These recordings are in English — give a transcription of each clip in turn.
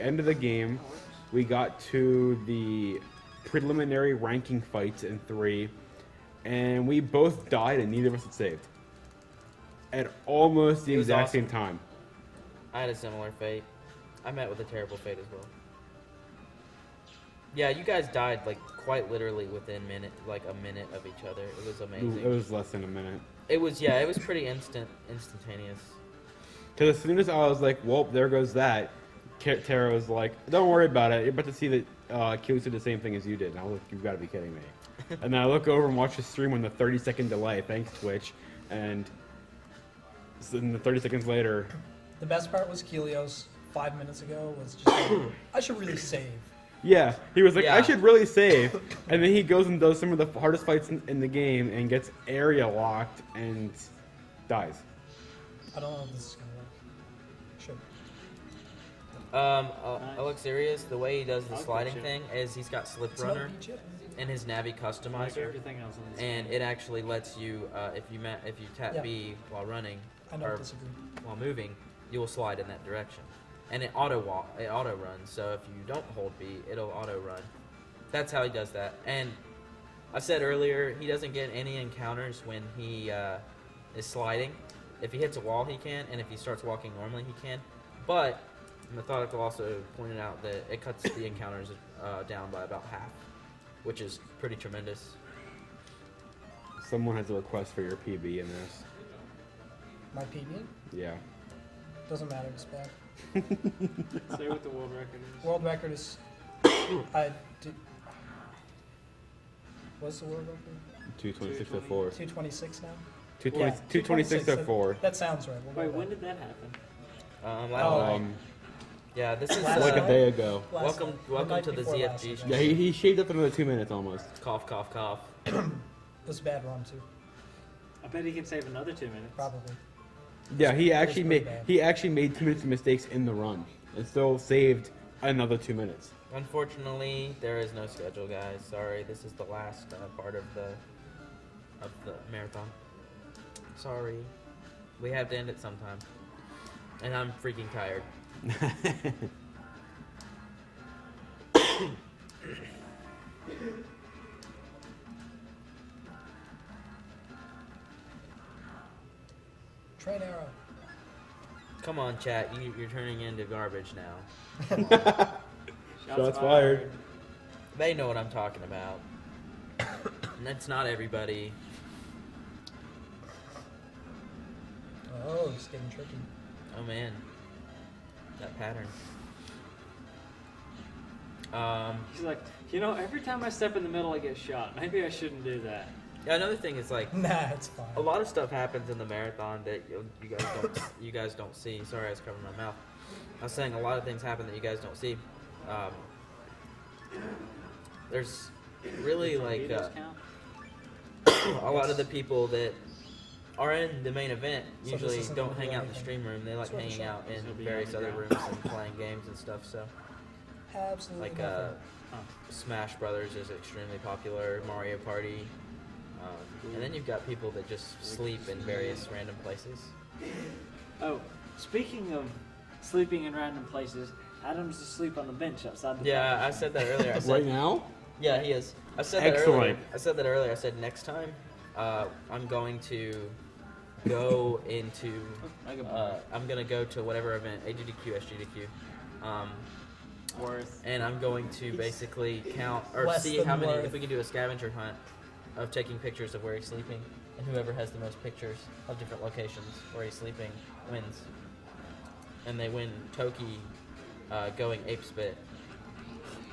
end of the game, we got to the preliminary ranking fights in 3, and we both died and neither of us had saved. At almost the exact same time. I had a similar fate. I met with a terrible fate as well. Yeah, you guys died like quite literally within a minute of each other. It was amazing. It was less than a minute. It was pretty instantaneous. Because as soon as I was like, well, there goes that, Tara was like, don't worry about it. You're about to see that Keely did the same thing as you did. And I was like, you've got to be kidding me. And then I look over and watch the stream on the 30-second delay, thanks Twitch, and then 30 seconds later... The best part was Keelio's 5 minutes ago was just like, I should really save. Yeah, he was like, I should really save. And then he goes and does some of the hardest fights in the game and gets area locked and dies. I don't know if this is going to work. Should. I look serious. The way he does the sliding thing is he's got Slip Runner in his Navi customizer, and it actually lets you, if you tap B while running or while moving, you will slide in that direction. And it auto runs, so if you don't hold B, it'll auto run. That's how he does that. And I said earlier, he doesn't get any encounters when he is sliding. If he hits a wall, he can, and if he starts walking normally, he can. But Methodical also pointed out that it cuts the encounters down by about half, which is pretty tremendous. Someone has a request for your PB in this. My PB? Yeah. Doesn't matter, it's bad. Say what the world record is. World record is... What's the world record? 226.04. 226 now? 226.04. That sounds right. Wait, when did that happen? Yeah, this is like a day ago. Welcome to the ZFG show. Yeah, he shaved up another 2 minutes almost. Cough, cough, cough. It was a bad run too. I bet he can save another 2 minutes. Probably. Yeah, he actually made 2 minutes of mistakes in the run and still saved another 2 minutes. Unfortunately, there is no schedule, guys. Sorry, this is the last part of the marathon. Sorry, we have to end it sometime, and I'm freaking tired. Train arrow. Come on, chat. You're turning into garbage now. Shots fired. They know what I'm talking about. And that's not everybody. Oh, it's getting tricky. Oh man, that pattern. He's like, every time I step in the middle, I get shot. Maybe I shouldn't do that. Yeah, another thing is like, nah, it's fine. A lot of stuff happens in the marathon that you guys don't see. Sorry, I was covering my mouth. I was saying a lot of things happen that you guys don't see. There's really like a lot of the people that are in the main event usually don't hang out in the stream room. They like hanging out in various other rooms and playing games and stuff. So, absolutely. Like Smash Brothers is extremely popular. Mario Party. And then you've got people that just sleep in various random places. Oh, speaking of sleeping in random places, Adam's asleep on the bench outside the Yeah, I said that earlier. I said, right now? Yeah, he is. I said that earlier. I said next time I'm going to go into I'm going to go to whatever event, AGDQ, SGDQ. Worth. And I'm going to basically count or see how many if we can do a scavenger hunt of taking pictures of where he's sleeping, and whoever has the most pictures of different locations where he's sleeping wins. And they win Toki going ape spit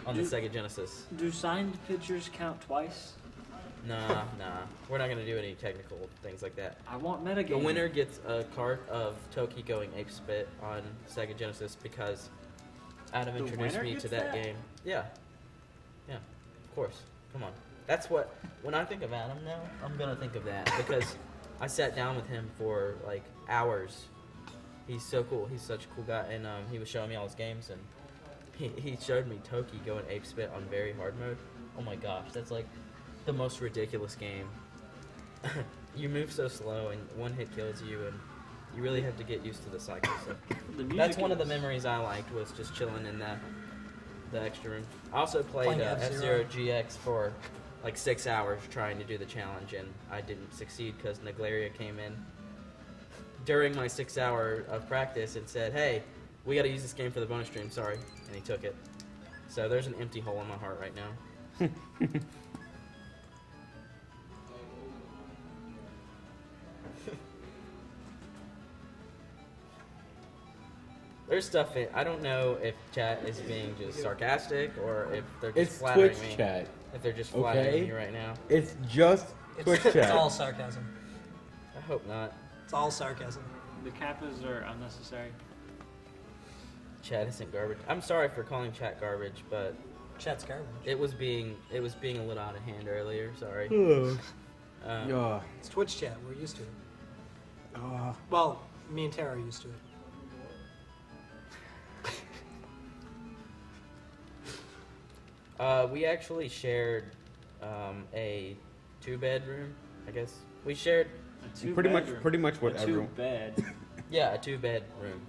on the Sega Genesis. Do signed pictures count twice? Nah. We're not gonna do any technical things like that. I want metagame. The winner gets a cart of Toki going ape spit on Sega Genesis because Adam introduced me to that game. Yeah, of course. Come on. That's what, when I think of Adam now, I'm going to think of that because I sat down with him for like hours. He's so cool. He's such a cool guy. And he was showing me all his games and he showed me Toki going ape spit on very hard mode. Oh my gosh, that's like the most ridiculous game. You move so slow and one hit kills you and You really have to get used to the cycle. So The music that's one of the is- memories I liked, was just chilling in the extra room. I also played Playing F-Zero F-Zero. GX for like 6 hours trying to do the challenge, and I didn't succeed because Naglaria came in during my 6 hour of practice and said, "Hey, we got to use this game for the bonus stream, sorry," and he took it. So there's an empty hole in my heart right now. There's stuff in, I don't know if chat is being just sarcastic or if they're just It's flattering Twitch me. chat. If they're just Okay. flattering me right now. It's just Twitch It's chat. all sarcasm. I hope not. It's all sarcasm. The kappas are unnecessary. Chat isn't garbage. I'm sorry for calling chat garbage, but Chat's garbage. it was being a little out of hand earlier. Sorry. Yeah. It's Twitch chat. We're used to it. Ah. Well, me and Tara are used to it. We actually shared a 2-bedroom. I guess we shared. A Pretty much two-bedroom. what A everyone. 2-bed. Yeah, a 2-bedroom.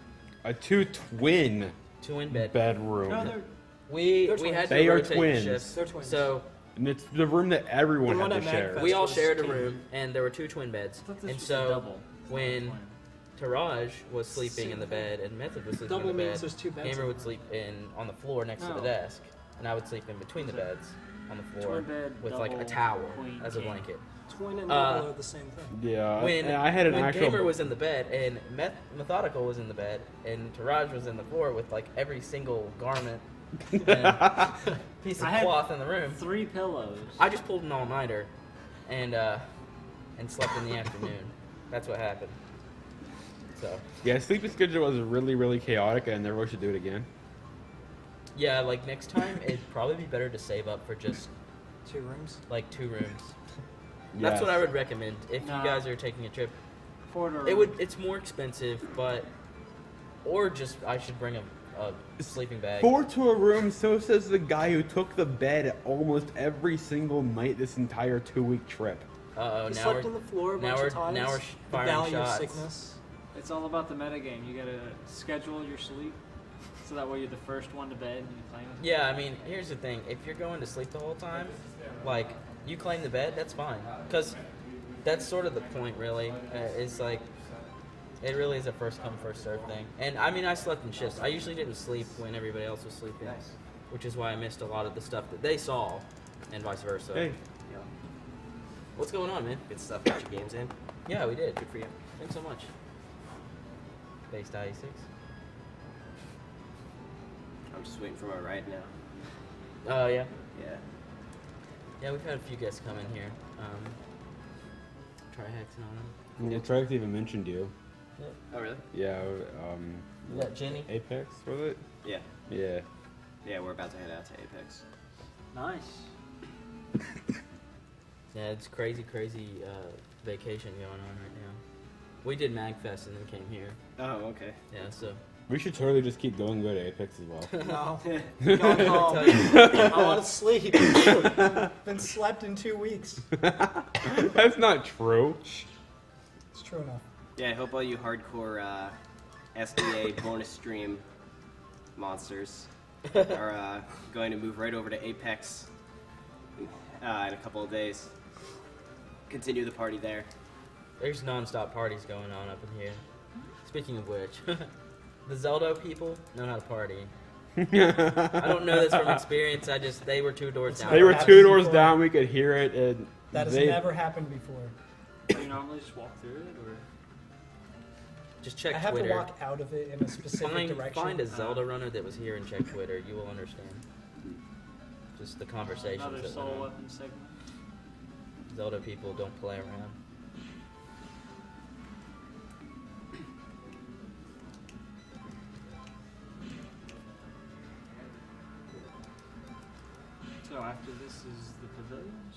A 2 twin Twin bed. bedroom. No, they're We They're had twins. to They are rotate the twins. shifts. They're twins. So And it's the room that everyone The one had to at share. Magfest. we all was shared a king. room, and there were 2 twin beds. I thought this And was so a double. when Twin. Taraj was sleeping in the bed and Method was sleeping Double in the means bed, there's 2 beds. Gamer would sleep on the floor next to the Oh. desk, and I would sleep in between the So- beds on the floor Twin bed, with like a double, towel queen, as a king. blanket. Twin and Uh, double are the same thing. Yeah. When and I had an when actual. Gamer was in the bed and Methodical was in the bed and Taraj was in the floor with like every single garment and piece of I had cloth in the room. 3 pillows. I just pulled an all-nighter and slept in the afternoon. That's what happened. So Yeah, sleeping schedule was really, really chaotic, and I never should do it again. yeah, like next time it'd probably be better to save up for just 2 rooms. like 2 rooms. Yes. That's what I would recommend if Nah. you guys are taking a trip. Porter. It's more expensive, but or just I should bring a sleeping bag. 4 to a room, so says the guy who took the bed almost every single night this entire 2-week trip. Uh-oh, He now slept we're on the floor a now bunch we're of times. now we're the firing value shots. of sickness. It's all about the metagame. You gotta schedule your sleep, so that way you're the first one to bed and you claim it. Yeah, I mean, here's the thing: if you're going to sleep the whole time, like you claim the bed, that's fine, because that's sort of the point, really. It's like it really is a first come first serve thing. And I mean, I slept in shifts. I usually didn't sleep when everybody else was sleeping, which is why I missed a lot of the stuff that they saw, and vice versa. Hey, What's going on, man? Good stuff. Got your games in. Yeah, we did. Good for you. Thanks so much. Based IE6. I'm just waiting for my ride now. Oh yeah. Yeah. Yeah, we've had a few guests come in here. Try hexing on them. yeah, Trax even mentioned you. Oh really? Yeah, You got Jenny. Apex, was it? Yeah. Yeah. Yeah, we're about to head out to Apex. Nice. Yeah, it's crazy vacation going on right now. We did MagFest and then came here. Oh, okay. Yeah, so We should totally just keep going to Apex as well. No. Going home. I want to sleep. Been slept in 2 weeks. That's not true. It's true enough. Yeah, I hope all you hardcore SDA bonus stream monsters are going to move right over to Apex in a couple of days. Continue the party there. there's non-stop parties going on up in here. Speaking of which, the Zelda people know how to party. I don't know this from experience. They were 2 doors down. They were happened 2 doors before. down. We could hear it, and That has they, never happened before. Do you normally just walk through it, or? Just check I have Twitter. to walk out of it in a specific direction. Find a Zelda runner that was here and check Twitter. You will understand. Just the conversations Another that soul went on. weapon segment. Zelda people don't play around. So after this is the pavilions?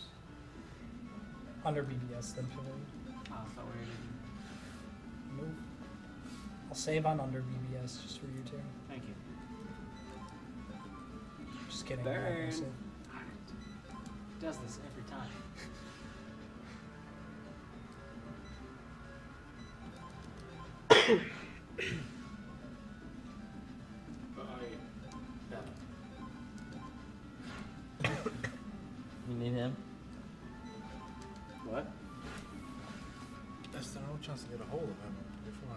Under BBS, then pavilion. Oh, I thought we were Move. I'll save on under BBS just for you two. Thank you. Just kidding. I'm not gonna Burn. save. Does this every time. You need him? What? There's no chance to get a hold of him before.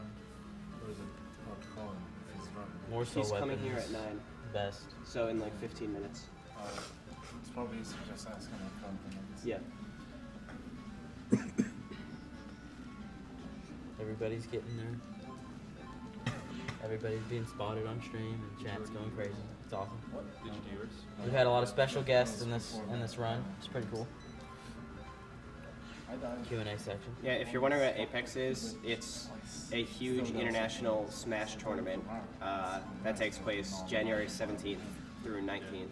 What is it? Hard to call him if he's running. More so He's coming weapons. here at 9, Best. so in like 15 minutes. It's probably easier to just ask him to come. Yeah. Everybody's getting there. Everybody's being spotted on stream and chat's going crazy. It's awesome. Did you do yours? We've had a lot of special guests in this run. It's pretty cool. Q&A section. Yeah, if you're wondering what Apex is, it's a huge international Smash tournament that takes place January 17th through 19th.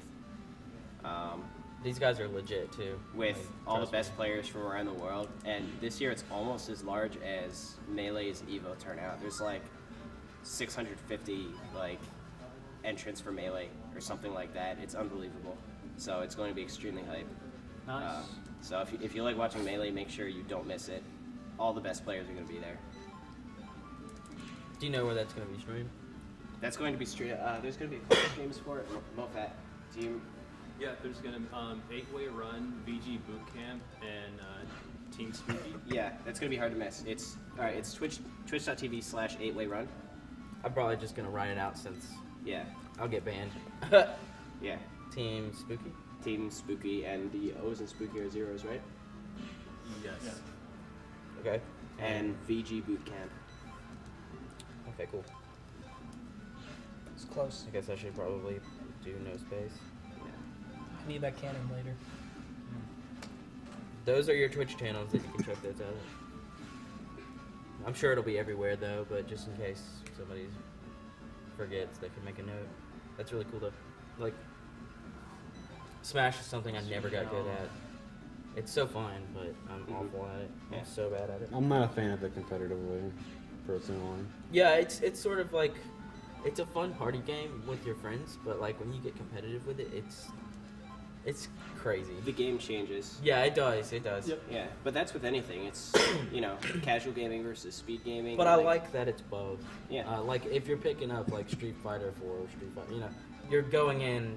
These guys are legit too. With all the best players from around the world, and this year it's almost as large as Melee's Evo turnout. There's like 650 like entrants for Melee or something like that. It's unbelievable. So it's going to be extremely hype. Nice. So if you like watching Melee, make sure you don't miss it. All the best players are going to be there. Do you know where that's going to be streamed? That's going to be there's going to be a couple streams for it. Mofat, do you? Yeah, there's gonna 8-way run, VG Bootcamp, and Team Spooky. Yeah, that's going to be hard to miss. It's alright. It's twitch.tv/8-way run. I'm probably just going to write it out since Yeah, I'll get banned. yeah. Team Spooky? Team Spooky, and the O's and Spooky are zeros, right? Yes. Okay. And VG Bootcamp. Okay, cool. It's close. I guess I should probably do no space. I need that cannon later. Those are your Twitch channels that you can check those out. I'm sure it'll be everywhere though, but just in case somebody forgets, they can make a note. That's really cool though. Like, Smash is something I never got good at. It's so fun, but I'm awful at it. Yeah. I'm so bad at it. I'm not a fan of it competitively, personally. Yeah, it's sort of like, it's a fun party game with your friends, but like when you get competitive with it, it's crazy. The game changes. Yeah, it does. It does. Yep. Yeah, but that's with anything. It's, casual gaming versus speed gaming. But I like that it's both. Yeah. Like if you're picking up like Street Fighter 4 or Street Fighter, you're going in,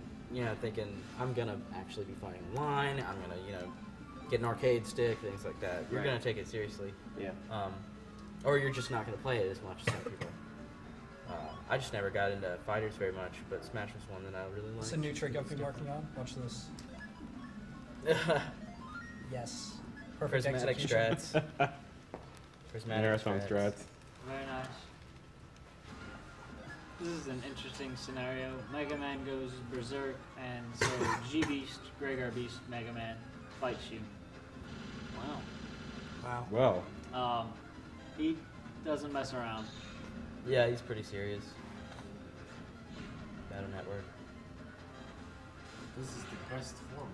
thinking I'm gonna actually be fighting online. I'm gonna, get an arcade stick, things like that. You're Right. gonna take it seriously. Yeah. Or you're just not gonna play it as much as some people. I just never got into fighters very much, but Smash was one that I really liked. It's a new trick I've been working on. Watch this. Yes. Perfect Prismatic execution. strats. Prismatic Marathon strats. strats. Very nice. This is an interesting scenario. Mega Man goes berserk, and so G-Beast, Gregor Beast, Mega Man fights you. Wow. Wow. Well, He doesn't mess around. Yeah, he's pretty serious. Battle Network. This is the best form.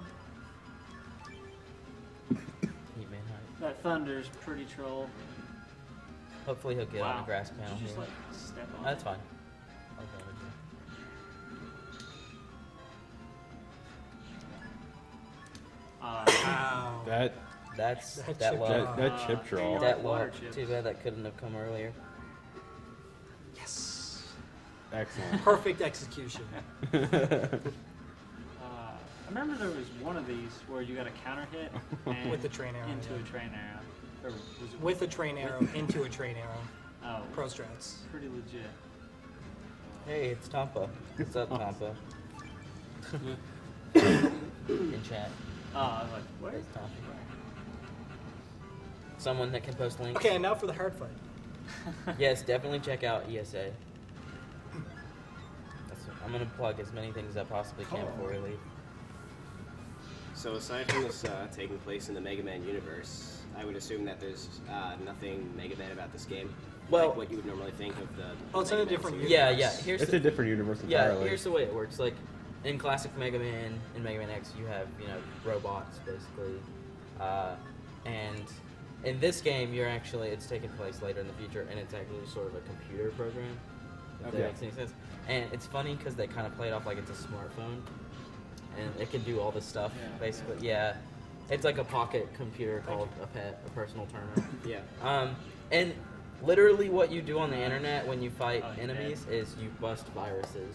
Heat Man Hype. That Thunder's pretty troll. Hopefully he'll get on Wow. the grass Did panel you just here. like step on That's it? fine. I'll go with you. Wow. that That's That that chip low. that, that chip you draw. like That water low. chips. Too bad that couldn't have come earlier. Yes. Excellent. Perfect execution. I remember there was one of these where you got a counter hit and With the train arrow, into yeah. a train arrow. Or was it With a train arrow into a train arrow. Oh, Pro strats. pretty legit. Hey, it's Tampa. What's up, Tampa? In chat. Oh, I was like, what? It's Tampa. Someone that can post links. Okay, and now for the hard fight. Yes, definitely check out ESA. I'm gonna plug as many things as I possibly can before we leave. So aside from this taking place in the Mega Man universe, I would assume that there's nothing Mega Man about this game. Well- like what you would normally think of the. Oh, it's in Mega a Man different series. Yeah, Universe. Here's It's the, a different universe yeah. entirely. Here's the way it works. Like in classic Mega Man and Mega Man X, you have robots basically, and in this game, it's taking place later in the future, and it's actually sort of a computer program. If that Okay. makes any sense. And it's funny because they kind of play it off like it's a smartphone, and it can do all this stuff basically. Yeah, it's like a pocket computer called a pet, a personal terminal. Yeah. And literally what you do on the internet when you fight enemies is you bust viruses.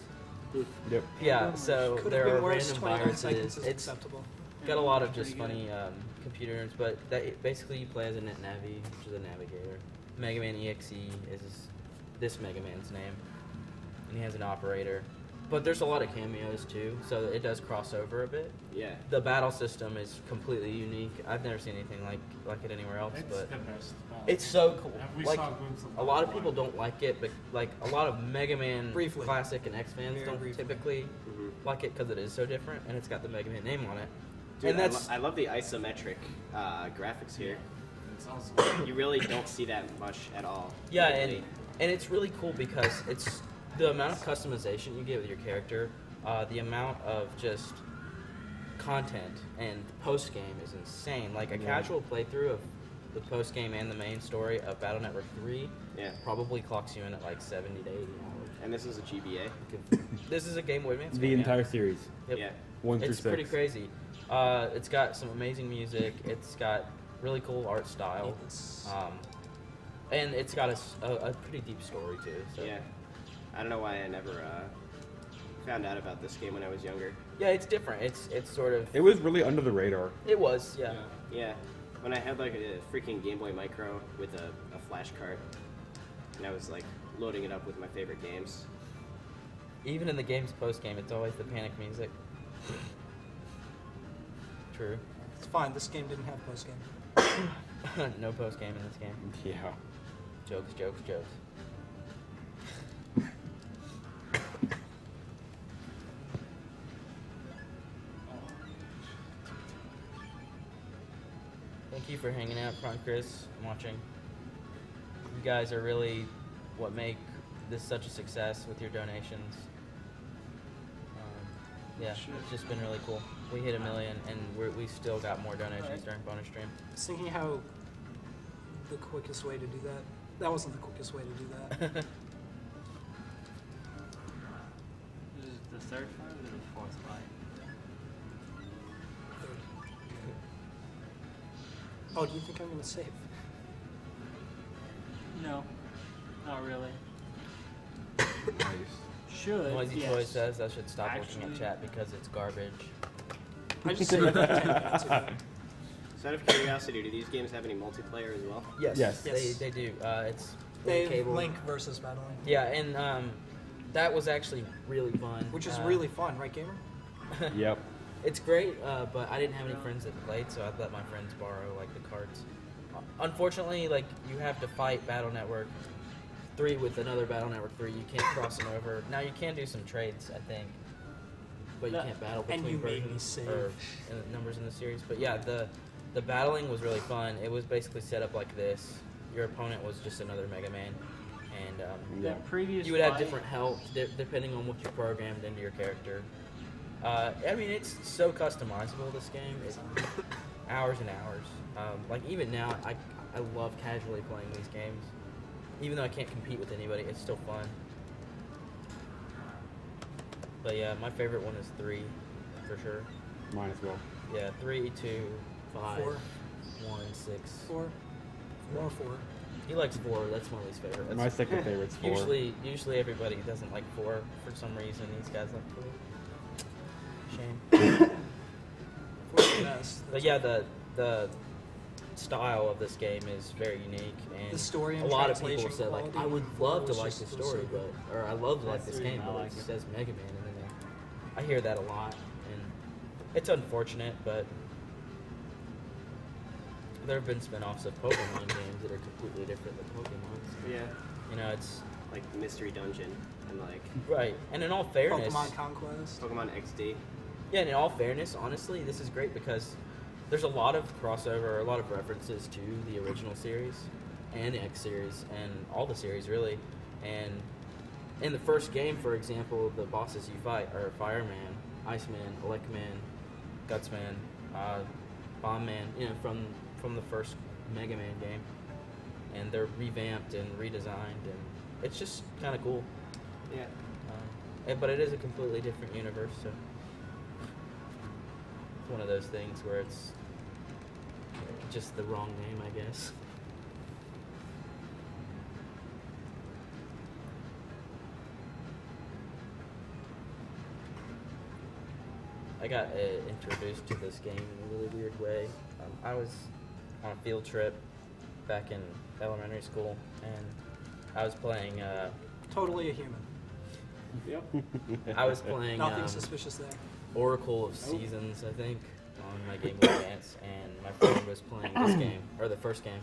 Yep. Yeah, so Could there have are been worse. random 29 seconds viruses. is It's acceptable. Got a lot of just funny computer nerds, but basically you play as a net navi, which is a navigator. Mega Man EXE is this Mega Man's name, and he has an operator. But there's a lot of cameos too, so it does cross over a bit. Yeah. The battle system is completely unique. I've never seen anything like it anywhere else. It's But the best. it's so cool. We Like saw glimpses of a lot of it. people don't like it, but like a lot of Mega Man Briefly. Classic and X fans Very don't briefly. typically Mhm. like it because it is so different, and it's got the Mega Man name on it. Dude, and that's I love the isometric graphics here. It's awesome. You really don't see that much at all. yeah, lately. and it's really cool because it's the amount of customization you get with your character, the amount of just content and post game is insane. Like a casual playthrough of the post game and the main story of Battle Network 3 Yeah. probably clocks you in at like 70 to 80 hours. And this is a GBA. This is a Game Boy Advance The game, entire series, Yep. Yeah. 1 through It's 6. pretty crazy. It's got some amazing music. It's got really cool art style. And it's got a pretty deep story too. So. Yeah. I don't know why I never found out about this game when I was younger. Yeah, it's different. It's sort of. It was really under the radar. It was, yeah. Yeah. When I had like a freaking Game Boy Micro with a flash card, and I was like loading it up with my favorite games. Even in the game's post game, it's always the panic music. True. It's fine. This game didn't have post game. No post game in this game. Yeah. Jokes, jokes, jokes. Thank you for hanging out, Prime Chris, and watching. You guys are really what make this such a success with your donations. Yeah, it's just been really cool. We hit 1 million, and we still got more donations during bonus stream. I was thinking how the quickest way to do that. That wasn't the quickest way to do that. This is the third fight or the fourth fight? Oh, do you think I'm gonna save? No, not really. Nice. Should. Noisy yes. Toy says I should stop looking Actually- at chat because it's garbage. I just saved that 10 minutes ago. So out of curiosity, do these games have any multiplayer as well? Yes, Yes. They do. It's They cable. Link versus battling, Yeah, and that was actually really fun. which is really fun, right, gamer? Yep. It's great, but I didn't have any friends that played, so I let my friends borrow like the cards. Unfortunately, like you have to fight Battle Network 3 with another Battle Network 3. You can't cross them over. Now you can do some trades, I think, but you can't battle And between you made me versions save. or numbers in the series. But yeah, the battling was really fun. It was basically set up like this. Your opponent was just another Mega Man, and Yeah. That previous you would have fight- different health depending on what you programmed into your character. I mean, it's so customizable. This game, it's hours and hours. Like even now, I love casually playing these games, even though I can't compete with anybody. It's still fun. But yeah, my favorite one is 3, for sure. Mine as well. Yeah, 3, 2, 5, 4. 1, 6. 4. More 4. He likes 4. That's one of his favorites. My second favorite's 4. Usually everybody doesn't like 4 for some reason. These guys like 4. Shame. 4's the best. But yeah, the style of this game is very unique, and The story and a lot of people translation said like, quality I would for love to was like just- this was so story, good. but or I love to like That's this the game, reason I but like it it. says Mega Man, and then I hear that a lot, and it's unfortunate, but there have been spin-offs of Pokemon games that are completely different than Pokemon. Yeah. You know, it's Like Mystery Dungeon and like right. And in all fairness, Pokemon Conquest. Pokemon XD. yeah, and in all fairness, honestly, this is great because there's a lot of crossover, a lot of references to the original series and the X series and all the series really. And in the first game, for example, the bosses you fight are Fireman, Iceman, Electman, Gutsman, Bombman, you know, from the first Mega Man game. And they're revamped and redesigned, and it's just kind of cool. Yeah. But it is a completely different universe, so it's one of those things where it's just the wrong name, I guess. I got introduced to this game in a really weird way. I was on a field trip back in elementary school, and I was playing. Totally a human. Yep. I was playing Nothing suspicious there. Oracle of Seasons, I think, on my Game Boy Advance, and my friend was playing this game, or the first game,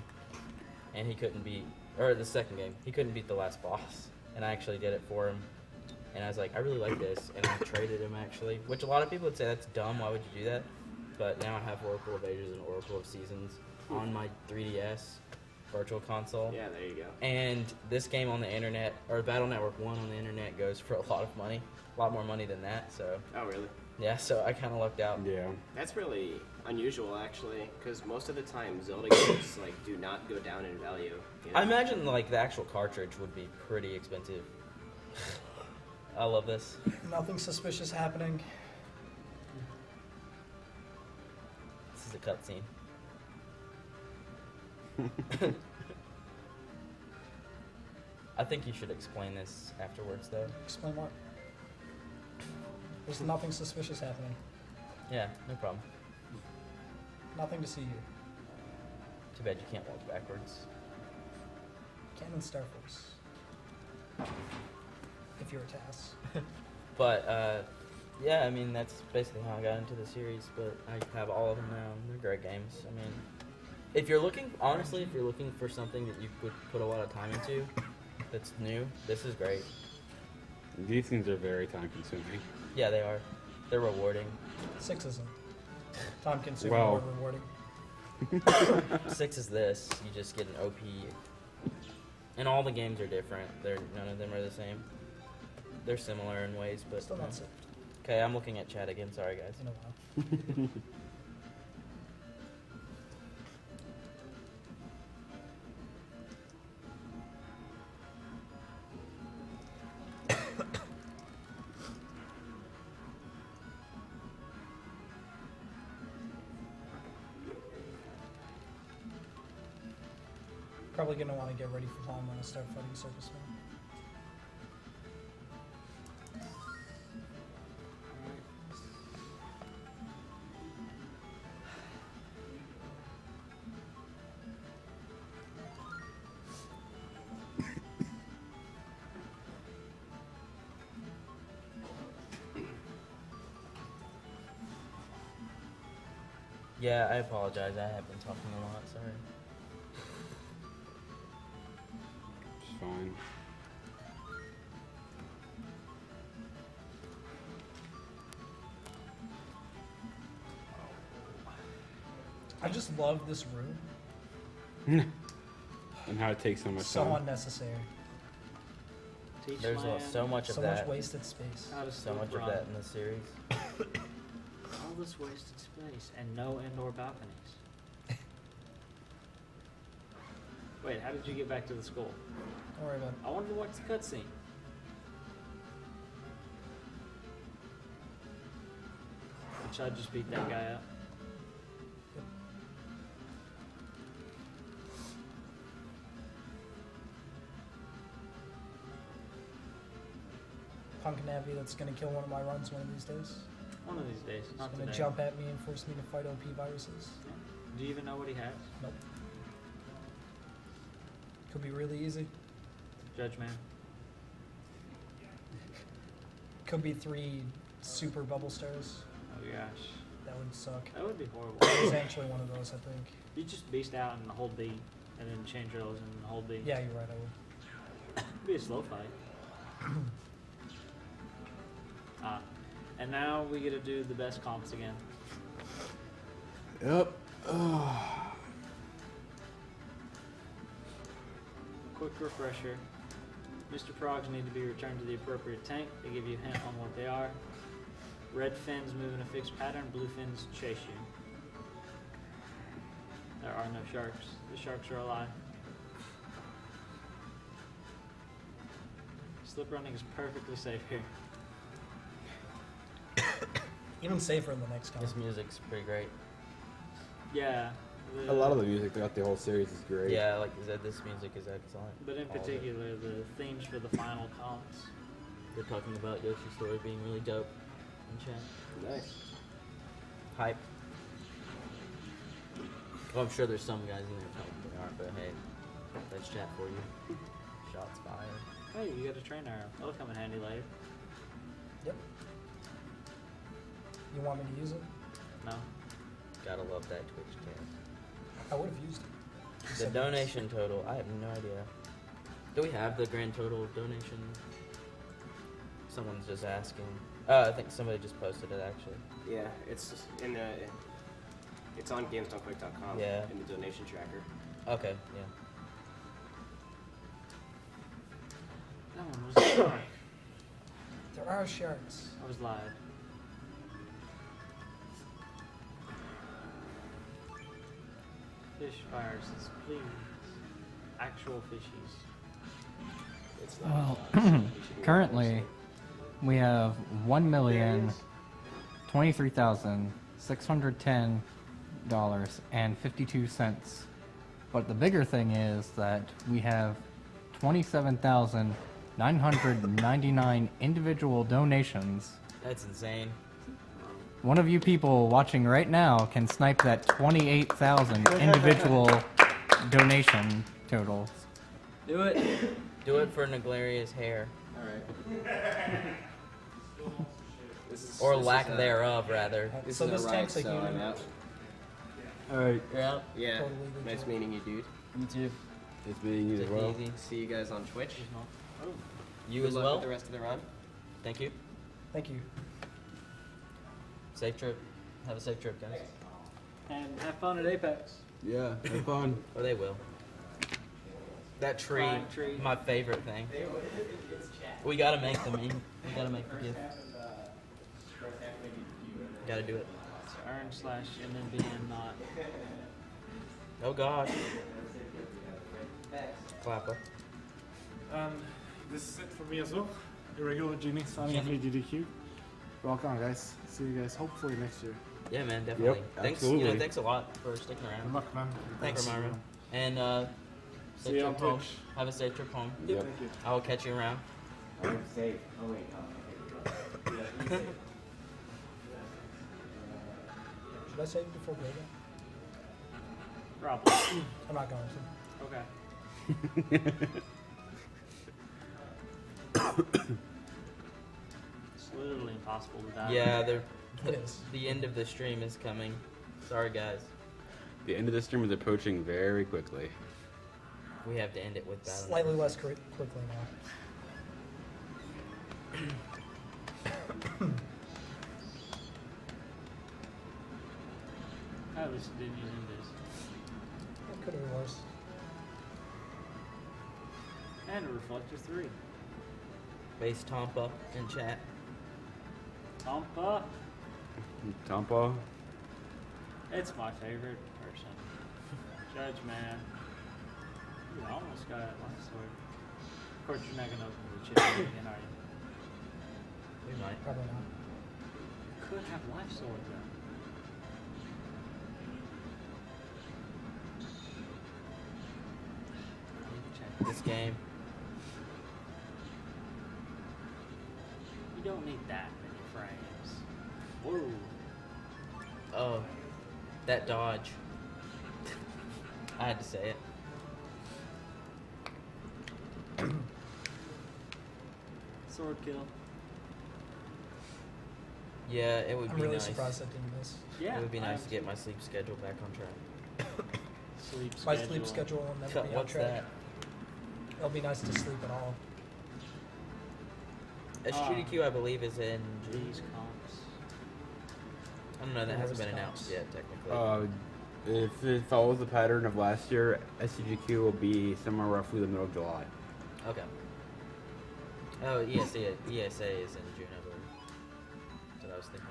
and he couldn't beat, or the second game, he couldn't beat the last boss, and I actually did it for him, and I was like, I really like this, and I traded him actually, which a lot of people would say that's dumb, why would you do that? But now I have Oracle of Ages and Oracle of Seasons on my 3DS virtual console. Yeah, there you go. And this game on the internet, or Battle Network 1 on the internet, goes for a lot of money. A lot more money than that, so. Oh, really? Yeah, so I kind of lucked out. Yeah. That's really unusual, actually, because most of the time Zelda games like do not go down in value. You know? I imagine like the actual cartridge would be pretty expensive. I love this. Nothing suspicious happening. This is a cutscene. I think you should explain this afterwards, though. Explain what? There's nothing suspicious happening. Yeah, no problem. Nothing to see here. Too bad you can't walk backwards. Cannon Star Force. If you're a TAS. But, yeah, I mean, that's basically how I got into the series, but I have all of them now, and they're great games. I mean, if you're looking, honestly, if you're looking for something that you would put a lot of time into, that's new, this is great. These things are very time consuming. Yeah, they are. They're rewarding. 6 isn't. Time consuming Well. or rewarding. 6 is this. You just get an OP. And all the games are different. None of them are the same. They're similar in ways, but. Still not saved Okay, I'm looking at chat again. Sorry, guys. in a while. Probably gonna want to get ready for time when I start fighting Circus Man. Yeah, I apologize. I have been talking a lot. Sorry. It's fine. I just love this room. And how it takes so much So time. unnecessary. Teach There's my so much of So that. much wasted space. how to So much of run. that in the series. All this wasted space and no indoor balconies. Wait, how did you get back to the school? Don't worry about it. I wanted to watch the cutscene. Should I just beat that guy up? Punk Navi that's gonna kill one of my runs one of these days. One of these days, He's not gonna today. jump at me and force me to fight OP viruses. Do you even know what he has? Nope. Could be really easy. Judge man. Could be 3 super bubble stars. Oh gosh. That would suck. That would be horrible. He's actually one of those, I think. You just beast out and hold B, and then change roles and hold B. Yeah, you're right, I would. It'd be a slow fight. And now we get to do the best comps again. Yep. Quick refresher. Mr. Progs need to be returned to the appropriate tank. They give you a hint on what they are. Red fins move in a fixed pattern, blue fins chase you. There are no sharks. The sharks are alive. Slip running is perfectly safe here. Even safer in the next This game. music's pretty great. Yeah. A lot of the music throughout the whole series is great. Yeah, like this music is excellent. But in All of it. particular, the themes for the final comps. They're talking about Yoshi's story being really dope in chat. Nice. hype. Well, I'm sure there's some guys in there telling me they aren't, but hey, that's chat for you. Shots fired. Hey, you got a train arrow. That'll come in handy later. Yep. You want me to use it? No. Gotta love that Twitch chat. I would have used it. You The said donation total, I have no idea. Do we have the grand total of donation? Someone's just asking. I think somebody just posted it actually. Yeah, it's in the. It's on gamesdon'tquick.com. Yeah. In the donation tracker. Okay, yeah. That one was a shark. There are sharks. I was lied. Fish viruses, please. Actual fishies. It's not. Well, you should be currently we have $1,023,610.52. But the bigger thing is that we have 27,999 individual donations. That's insane. One of you people watching right now can snipe that 28,000 individual donation totals. Do it. Do it for Naglaria's hair. All right. Or lack thereof, rather. This So is this a right, tank's a so I'm human. out. Alright, Yeah. Yeah. Totally Nice legit. meeting you, dude. You too. it's meeting you as Take well. it easy. See you guys on Twitch. You Good as luck well. with the rest of the run. Thank you. Thank you. Safe trip. Have a safe trip, guys. And have fun at Apex. Yeah, have fun. Or they will. That tree, Flying tree. my favorite thing. We gotta make the meme. We gotta make the gift. Gotta do it. It's earn/MNBN not. Oh gosh. Clapper. This is it for me as well. Irregular Genie signing off AGDQ. Rock on, guys. See you guys hopefully next year. Yeah, man, definitely. Thanks, absolutely. thanks a lot for sticking Good around. luck, man. Thanks, Myra. And See safe you on trip home. Twitch. Have a safe trip home. Yep. Thank you. I will catch you around. Should I save it before Grega? Probably. I'm not going to. Okay. It's literally impossible to die. Yeah, It is. the end of the stream is coming. Sorry, guys. The end of the stream is approaching very quickly. We have to end it with that. Slightly less quickly now. At least it didn't use Invis. It could have been worse. And a Reflector 3. Base Tompa in chat. Tompa. Tampa. It's my favorite person. Judge Man. You almost got it last sword. Of course, you're not gonna open the chip again, are you? We might. Probably not. You could have life sword though. I need to check. This game. You don't need that many frames. Whoa. Oh, that dodge. I had to say it. Sword kill. Yeah, it would I'm be really nice. surprised I didn't miss. Yeah. It would be I nice am to get too. my sleep schedule back on track. Sleep My schedule. sleep schedule will never be on What's track. that? It'll be nice to sleep at all. SGDQ, I believe, is in June. These comps. I don't know. That hasn't been Those announced comps. yet, technically. If it follows the pattern of last year, SCGQ will be somewhere roughly the middle of July. Okay. Oh, ESA is in June, I believe. That's what I was thinking.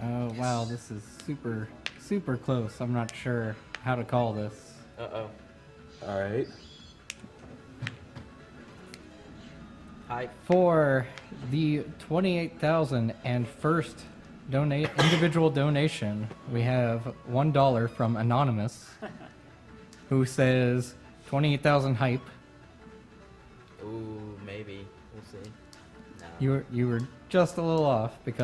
Oh wow, this is super close. I'm not sure how to call this. Uh-oh. Alright. Hype. For the 28,000 and first individual donation, we have $1 from Anonymous, who says 28,000 hype. Ooh, maybe. We'll see. No. You were just a little off because